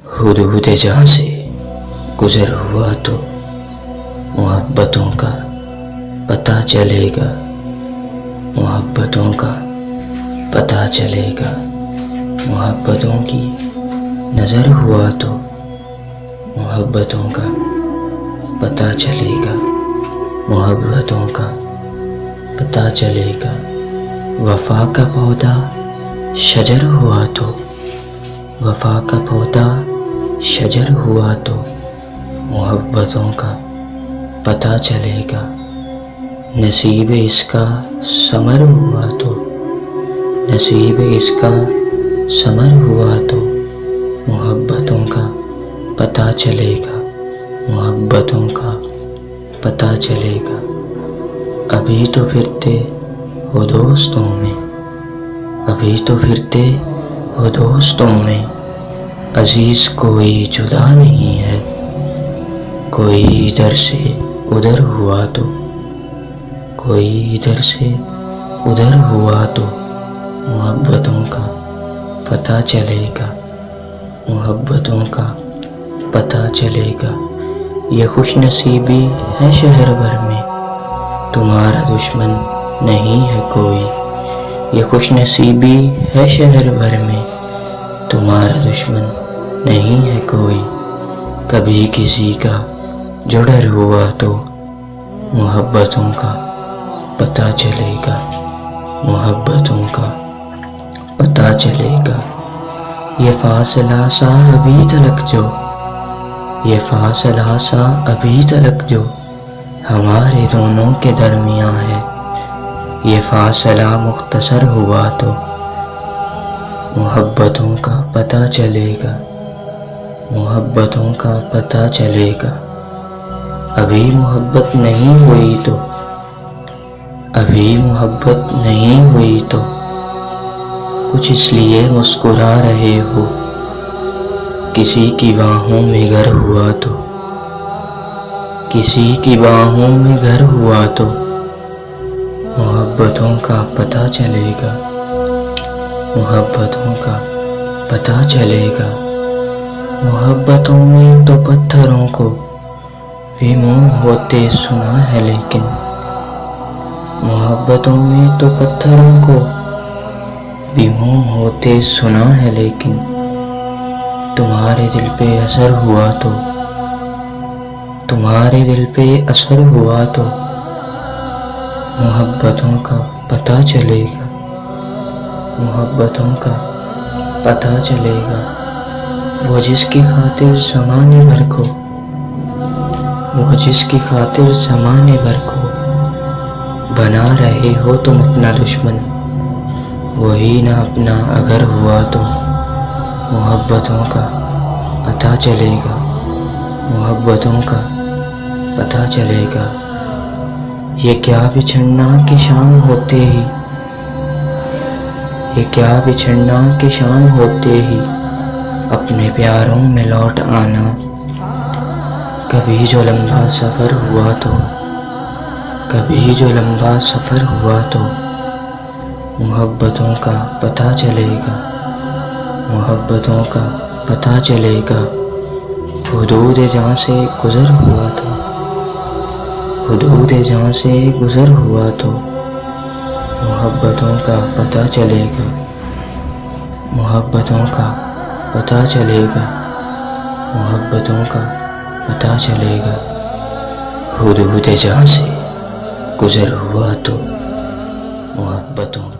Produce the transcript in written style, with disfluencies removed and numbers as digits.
حدود جہاں سے گزر ہوا تو محبتوں کا پتہ چلے گا، محبتوں کا پتہ چلے گا، محبتوں کی نظر ہوا تو محبتوں کا پتہ چلے گا، محبتوں کا پتہ چلے گا۔ وفا کا پودا شجر ہوا تو، وفا کا پودا شجر ہوا تو محبتوں کا پتہ چلے گا۔ نصیب اس کا ثمر ہوا تو، نصیب اس کا ثمر ہوا تو محبتوں کا پتہ چلے گا، محبتوں کا پتہ چلے گا۔ ابھی تو پھرتے ہو دوستوں میں، ابھی تو پھرتے ہو دوستوں میں، عزیز کوئی جدا نہیں ہے، کوئی ادھر سے ادھر ہوا تو، کوئی ادھر سے ادھر ہوا تو محبتوں کا پتہ چلے گا، محبتوں کا پتہ چلے گا۔ یہ خوش نصیبی ہے شہر بھر میں، تمہارا دشمن نہیں ہے کوئی، یہ خوش نصیبی ہے شہر بھر میں، تمہارا دشمن نہیں ہے کوئی۔ کبھی کسی کا جو ڈر ہوا تو محبتوں کا پتہ چلے گا، محبتوں کا پتہ چلے گا۔ یہ فاصلہ سا ابھی تلک جو، یہ فاصلہ سا ابھی تلک جو ہمارے دونوں کے درمیاں ہے، یہ فاصلہ مختصر ہوا تو محبتوں کا پتہ چلے گا، محبتوں کا پتہ چلے گا۔ ابھی محبت نہیں ہوئی تو، ابھی محبت نہیں ہوئی تو کچھ اس لیے مسکرا رہے ہو، کسی کی باہوں میں گھر ہوا تو، کسی کی باہوں میں گھر ہوا تو محبتوں کا پتہ چلے گا، محبتوں کا پتہ چلے گا۔ محبتوں میں تو پتھروں کو بھی منہ ہوتے سنا ہے، لیکن محبتوں میں تو پتھروں کو بھی منہ ہوتے سنا ہے، لیکن تمہارے دل پہ اثر ہوا تو، تمہارے دل پہ اثر ہوا تو محبتوں کا پتہ چلے گا، محبتوں کا پتہ چلے گا۔ وہ جس کی خاطر زمانے بھر کو، وہ جس کی خاطر زمانے بھر کو بنا رہے ہو تم اپنا دشمن، وہی نہ اپنا اگر ہوا تو محبتوں کا پتہ چلے گا، محبتوں کا پتہ چلے گا۔ یہ کیا بچھڑنا کہ شام ہوتے ہی، یہ کیا بچھڑنا کہ شام ہوتے ہی اپنے پیاروں میں لوٹ آنا، کبھی جو لمبا سفر ہوا تو، کبھی جو لمبا سفر ہوا تو محبتوں کا پتہ چلے گا، محبتوں کا پتہ چلے گا۔ حدود جہاں سے گزر ہوا تو، حدود جہاں سے گزر ہوا تو محبتوں کا پتہ چلے گا، محبتوں کا پتہ چلے گا، محبتوں کا پتہ چلے گا۔ حدود جہاں سے گزر ہوا تو محبتوں کا